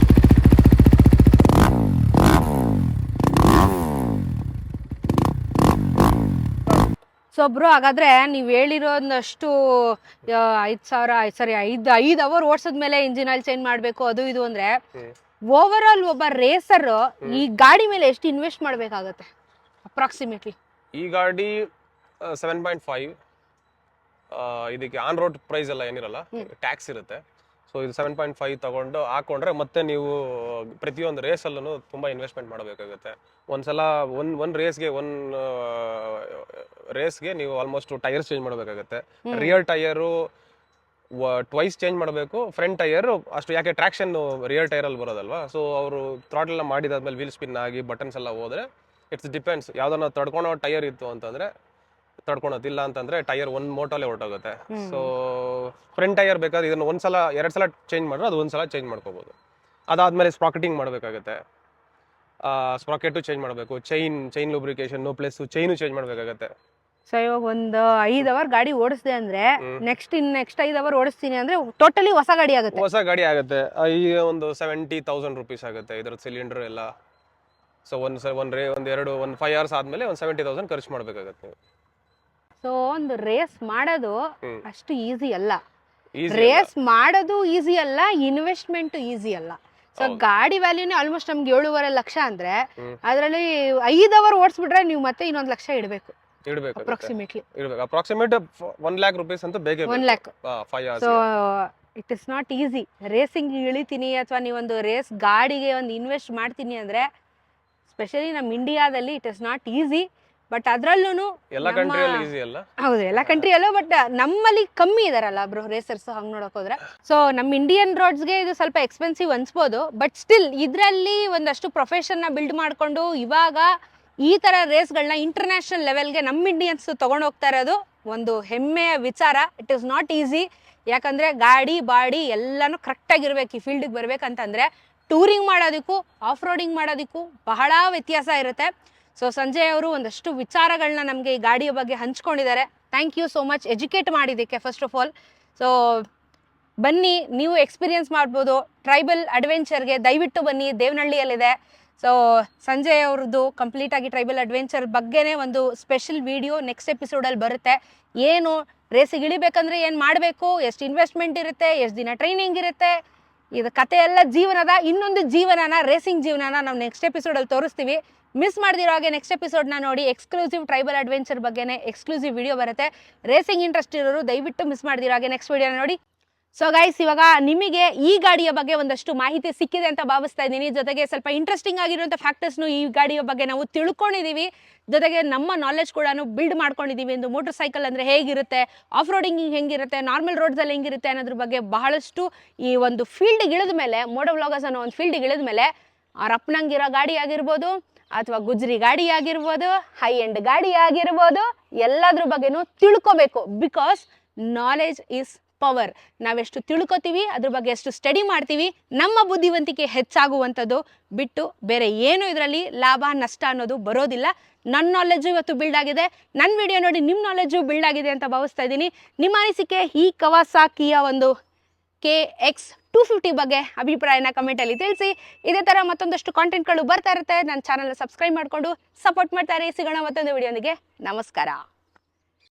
ಸೊ ಬ್ರೋ, ಹಾಗಾದ್ರೆ ನೀವು ಹೇಳಿರೋದಷ್ಟು 5 ಅವರ್ ಓಡಿಸಿದ್ಮೇಲೆ ಇಂಜಿನ್ ಆಯಿಲ್ ಚೇಂಜ್ ಮಾಡಬೇಕು ಅದು ಇದು ಅಂದ್ರೆ, ಓವರ್ ಆಲ್ ಒಬ್ಬ ರೇಸರ್ ಈ ಗಾಡಿ ಮೇಲೆ ಎಷ್ಟು ಇನ್ವೆಸ್ಟ್ ಮಾಡ್ಬೇಕಾಗತ್ತೆ? ಅಪ್ರಾಕ್ಸಿಮೇಟ್ಲಿ? ಈ ಗಾಡಿ 7.5, ಇದಕ್ಕೆ ಆನ್ ರೋಡ್ ಪ್ರೈಸ್ ಎಲ್ಲ ಏನಿರಲ್ಲ, ಟ್ಯಾಕ್ಸ್ ಇರುತ್ತೆ. ಸೊ ಇದು 7.5 ತಗೊಂಡು ಹಾಕೊಂಡ್ರೆ ಮತ್ತೆ ನೀವು ಪ್ರತಿಯೊಂದು ರೇಸಲ್ಲೂ ತುಂಬ ಇನ್ವೆಸ್ಟ್ಮೆಂಟ್ ಮಾಡಬೇಕಾಗುತ್ತೆ. ಒಂದ್ಸಲ ಒಂದು ರೇಸ್ಗೆ ನೀವು ಆಲ್ಮೋಸ್ಟ್ ಟೈರ್ಸ್ ಚೇಂಜ್ ಮಾಡಬೇಕಾಗುತ್ತೆ. ರಿಯರ್ ಟೈರು ಟ್ವೈಸ್ ಚೇಂಜ್ ಮಾಡಬೇಕು. ಫ್ರಂಟ್ ಟೈರ್ ಅಷ್ಟು, ಯಾಕೆ ಟ್ರಾಕ್ಷನ್ ರಿಯರ್ ಟೈರಲ್ಲಿ ಬರೋದಲ್ವಾ. ಸೊ ಅವರು ಥ್ರಾಟಲ್ ಎಲ್ಲ ಮಾಡಿದಾದ್ಮೇಲೆ ವೀಲ್ ಸ್ಪಿನ್ ಆಗಿ ಬಟನ್ಸ್ ಎಲ್ಲ ಹೋದ್ರೆ ಇಟ್ಸ್ ಡಿಪೆಂಡ್ಸ್. ಯಾವ್ದನ್ನ ತಡ್ಕೊಳೋ ಟೈರ್ ಇತ್ತು ಅಂತಂದ್ರೆ ತಡ್ಕೊಳೋದಿಲ್ಲ ಅಂತಂದ್ರೆ ಟೈರ್ ಒಂದು ಮೋಟೋಲೆ ಹೊರಟೋಗುತ್ತೆ. ಸೊ ಫ್ರಂಟ್ ಟೈರ್ ಬೇಕಾದ್ರೆ ಇದನ್ನ ಒಂದ್ಸಲ 2 ಸಲ ಚೇಂಜ್ ಮಾಡಿದ್ರೆ ಅದು ಒಂದ್ಸಲ ಚೇಂಜ್ ಮಾಡ್ಕೋಬಹುದು. ಅದಾದ್ಮೇಲೆ ಸ್ಪ್ರಾಕೆಟಿಂಗ್ ಮಾಡಬೇಕಾಗುತ್ತೆ, ಸ್ಪ್ರಾಕೆಟ್ ಚೇಂಜ್ ಮಾಡಬೇಕು, chain lubrication plus chain change ಮಾಡಬೇಕಾಗುತ್ತೆ. ಸೊ ಇವಾಗ ಒಂದು 5 ಅವರ್ ಗಾಡಿ ಓಡಿಸಿದೆ ಅಂದ್ರೆ ನೆಕ್ಸ್ಟ್ 5 ಅವರ್ ಓಡಿಸ್ತೀನಿ ಅಂದ್ರೆ ಟೋಟಲಿ ಹೊಸ ಗಾಡಿ ಆಗುತ್ತೆ. ಹೊಸ ಗಾಡಿ ಆಗುತ್ತೆ. ಈಗ ಒಂದು 70,000 rupees ಆಗುತ್ತೆ ಇದ್ರ ಸಿಲಿಂಡರ್ ಎಲ್ಲ. ಸೊ ಒಂದು 5 hours ಆದ್ಮೇಲೆ ಒಂದು 70,000 ಖರ್ಚು ಮಾಡ್ಬೇಕಾಗತ್ತೆ ನೀವು. ಸೊ ಒಂದು ರೇಸ್ ಮಾಡೋದು ಅಷ್ಟು ಈಸಿ ಅಲ್ಲ. Easy ರೇಸ್ ಮಾಡೋದು ಈಸಿ ಅಲ್ಲ, ಇನ್ವೆಸ್ಟ್ಮೆಂಟ್ ಈಸಿ ಅಲ್ಲ. ಸೊ ಗಾಡಿ ವ್ಯಾಲ್ಯೂನೇ ಆಲ್ಮೋಸ್ಟ್ ನಮ್ಗೆ 7.5 ಲಕ್ಷ ಅಂದ್ರೆ ಅದರಲ್ಲಿ 5 ಅವರ್ ಓಡಿಸ್ಬಿಟ್ರೆ ನೀವು ಮತ್ತೆ ಇನ್ನೊಂದು ಲಕ್ಷ ಇಡಬೇಕು ಅಪ್ರಾಕ್ಸಿಮೇಟ್ಲಿ. ಅಪ್ರಾಕ್ಸಿಮೇಟ್ 1 lakh rupees ಅಂತ ಬೇಕೇ 1 lakh. 5 hours. So it is not easy. Racing ಇಳಿತೀನಿ ಅಥವಾ ನೀವೊಂದು ರೇಸ್ ಗಾಡಿಗೆ ಒಂದು ಇನ್ವೆಸ್ಟ್ ಮಾಡ್ತೀನಿ ಅಂದ್ರೆ ಸ್ಪೆಷಲಿ ನಮ್ಮ ಇಂಡಿಯಾದಲ್ಲಿ it is not easy. But ಅದ್ರಲ್ಲೂ ಎಲ್ಲ ಕಂಟ್ರಿಯಲ್ಲಿ ಈಸಿ ಅಲ್ಲ. ಹೌದು, ಎಲ್ಲ ಕಂಟ್ರಿ ಅಲ್ಲ, ಬಟ್ ನಮ್ಮಲ್ಲಿ ಕಮ್ಮಿ ಇದಾರಲ್ಲ ಬ್ರೋ ರೇಸರ್ಸ್ ಹಂಗ್ ನೋಡಕ್ ಹೋದ್ರೆ. ಸೊ ನಮ್ಮ ಇಂಡಿಯನ್ ರೋಡ್ಸ್ಗೆ ಇದು ಸ್ವಲ್ಪ ಎಕ್ಸ್ಪೆನ್ಸಿವ್ ಅನ್ಸ್ಬೋದು, ಬಟ್ ಸ್ಟಿಲ್ ಇದರಲ್ಲಿ ಒಂದಷ್ಟು ಪ್ರೊಫೆಷನ್ನ ಬಿಲ್ಡ್ ಮಾಡ್ಕೊಂಡು ಇವಾಗ ಈ ತರ ರೇಸ್ಗಳನ್ನ ಇಂಟರ್ನ್ಯಾಷನಲ್ ಲೆವೆಲ್ಗೆ ನಮ್ಮ ಇಂಡಿಯನ್ಸ್ ತಗೊಂಡು ಹೋಗ್ತಾ ಇರೋದು ಒಂದು ಹೆಮ್ಮೆಯ ವಿಚಾರ. It is not easy. ಯಾಕಂದ್ರೆ ಗಾಡಿ ಬಾಡಿ ಎಲ್ಲಾನು ಕರೆಕ್ಟಾಗಿರ್ಬೇಕು. ಈ ಫೀಲ್ಡಿಗೆ ಬರ್ಬೇಕಂತಂದ್ರೆ ಟೂರಿಂಗ್ ಮಾಡೋದಕ್ಕೂ ಆಫ್ ರೋಡಿಂಗ್ ಮಾಡೋದಕ್ಕೂ ಬಹಳ ವ್ಯತ್ಯಾಸ ಇರುತ್ತೆ. ಸೊ ಸಂಜಯ್ ಅವರು ಒಂದಷ್ಟು ವಿಚಾರಗಳನ್ನ ನಮಗೆ ಈ ಗಾಡಿಯ ಬಗ್ಗೆ ಹಂಚ್ಕೊಂಡಿದ್ದಾರೆ. Thank you so much educate ಮಾಡಿದ್ದಕ್ಕೆ ಫಸ್ಟ್ ಆಫ್ ಆಲ್. ಸೊ ಬನ್ನಿ, ನೀವು ಎಕ್ಸ್ಪೀರಿಯನ್ಸ್ ಮಾಡ್ಬೋದು. ಟ್ರೈಬಲ್ ಅಡ್ವೆಂಚರ್ಗೆ ದಯವಿಟ್ಟು ಬನ್ನಿ, ದೇವನಹಳ್ಳಿಯಲ್ಲಿದೆ. ಸೊ ಸಂಜಯ್ ಅವ್ರದ್ದು ಕಂಪ್ಲೀಟ್ ಆಗಿ ಟ್ರೈಬಲ್ ಅಡ್ವೆಂಚರ್ ಬಗ್ಗೆನೇ ಒಂದು ಸ್ಪೆಷಲ್ ವಿಡಿಯೋ ನೆಕ್ಸ್ಟ್ ಎಪಿಸೋಡಲ್ಲಿ ಬರುತ್ತೆ. ಏನು ರೇಸಿಗೆ ಇಳಿಬೇಕಂದ್ರೆ ಏನು ಮಾಡಬೇಕು, ಎಷ್ಟು ಇನ್ವೆಸ್ಟ್ಮೆಂಟ್ ಇರುತ್ತೆ, ಎಷ್ಟು ದಿನ ಟ್ರೈನಿಂಗ್ ಇರುತ್ತೆ, ಇದು ಕತೆ ಎಲ್ಲ ಜೀವನದ ಇನ್ನೊಂದು ಜೀವನನ, ರೇಸಿಂಗ್ ಜೀವನನ ನಾವು ನೆಕ್ಸ್ಟ್ ಎಪಿಸೋಡಲ್ಲಿ ತೋರಿಸ್ತೀವಿ. ಮಿಸ್ ಮಾಡ್ದಿರೋ ಹಾಗೆ ನೆಕ್ಸ್ಟ್ ಎಪಿಸೋಡ್ನ ನೋಡಿ. ಎಕ್ಸ್ಕ್ಲೂಸಿವ್ ಟ್ರೈಬಲ್ ಅಡ್ವೆಂಚರ್ ಬಗ್ಗೆನೇ ಎಕ್ಸ್ಕ್ಲೂಸಿವ್ ವಿಡಿಯೋ ಬರುತ್ತೆ. ರೇಸಿಂಗ್ ಇಂಟ್ರೆಸ್ಟ್ ಇರೋರು ದಯವಿಟ್ಟು ಮಿಸ್ ಮಾಡ್ದಿರೋ ಹಾಗೆ ನೆಕ್ಸ್ಟ್ ವಿಡಿಯೋನ ನೋಡಿ. ಸೊ ಗೈಸ್, ಇವಾಗ ನಿಮಗೆ ಈ ಗಾಡಿಯ ಬಗ್ಗೆ ಒಂದಷ್ಟು ಮಾಹಿತಿ ಸಿಕ್ಕಿದೆ ಅಂತ ಭಾವಿಸ್ತಾ ಇದ್ದೀನಿ. ಜೊತೆಗೆ ಸ್ವಲ್ಪ ಇಂಟ್ರೆಸ್ಟಿಂಗ್ ಆಗಿರುವಂಥ ಫ್ಯಾಕ್ಟರ್ಸ್ನು ಈ ಗಾಡಿಯ ಬಗ್ಗೆ ನಾವು ತಿಳ್ಕೊಂಡಿದ್ದೀವಿ. ಜೊತೆಗೆ ನಮ್ಮ ನಾಲೆಜ್ ಕೂಡ ಬಿಲ್ಡ್ ಮಾಡ್ಕೊಂಡಿದ್ದೀವಿ. ಒಂದು ಮೋಟರ್ ಸೈಕಲ್ ಅಂದರೆ ಹೇಗಿರುತ್ತೆ, ಆಫ್ ರೋಡಿಂಗ್ ಹೆಂಗಿರುತ್ತೆ, ನಾರ್ಮಲ್ ರೋಡ್ಸಲ್ಲಿ ಹೆಂಗಿರುತ್ತೆ ಅನ್ನೋದ್ರ ಬಗ್ಗೆ ಬಹಳಷ್ಟು ಈ ಒಂದು ಫೀಲ್ಡಿಗೆ ಇಳಿದ ಮೇಲೆ, ಮೋಟೋ ವ್ಲಾಗರ್ಸ್ ಅನ್ನೋ ಒಂದು ಫೀಲ್ಡಿಗೆ ಇಳಿದ ಮೇಲೆ ರಪ್ನಂಗಿರೋ ಗಾಡಿ ಆಗಿರ್ಬೋದು ಅಥವಾ ಗುಜ್ರಿ ಗಾಡಿ ಆಗಿರ್ಬೋದು, ಹೈ ಎಂಡ್ ಗಾಡಿ ಆಗಿರ್ಬೋದು, ಎಲ್ಲದ್ರ ಬಗ್ಗೆನೂ ತಿಳ್ಕೊಬೇಕು. Because knowledge is power. ನಾವೆಷ್ಟು ತಿಳ್ಕೊತೀವಿ, ಅದ್ರ ಬಗ್ಗೆ ಎಷ್ಟು ಸ್ಟಡಿ ಮಾಡ್ತೀವಿ, ನಮ್ಮ ಬುದ್ಧಿವಂತಿಕೆ ಹೆಚ್ಚಾಗುವಂಥದ್ದು ಬಿಟ್ಟು ಬೇರೆ ಏನು ಇದರಲ್ಲಿ ಲಾಭ ನಷ್ಟ ಅನ್ನೋದು ಬರೋದಿಲ್ಲ. ನನ್ನ ನಾಲೆಜು ಇವತ್ತು ಬಿಲ್ಡ್ ಆಗಿದೆ. ನನ್ನ ವಿಡಿಯೋ ನೋಡಿ ನಿಮ್ಮ ನಾಲೆಜು ಬಿಲ್ಡ್ ಆಗಿದೆ ಅಂತ ಭಾವಿಸ್ತಾ ಇದ್ದೀನಿ. ನಿಮ್ಮ ಅನಿಸಿಕೆ ಈ ಕವಾಸಾಕಿಯ ಒಂದು KX250 ಬಗ್ಗೆ ಅಭಿಪ್ರಾಯನ ಕಮೆಂಟಲ್ಲಿ ತಿಳಿಸಿ. ಇದೇ ಥರ ಮತ್ತೊಂದಷ್ಟು ಕಾಂಟೆಂಟ್ಗಳು ಬರ್ತಾ ಇರುತ್ತೆ. ನನ್ನ ಚಾನಲ್ ಸಬ್ಸ್ಕ್ರೈಬ್ ಮಾಡಿಕೊಂಡು ಸಪೋರ್ಟ್ ಮಾಡ್ತಾರೆ. ಸಿಗೋಣ ಮತ್ತೊಂದು ವಿಡಿಯೋನಿಗೆ. ನಮಸ್ಕಾರ.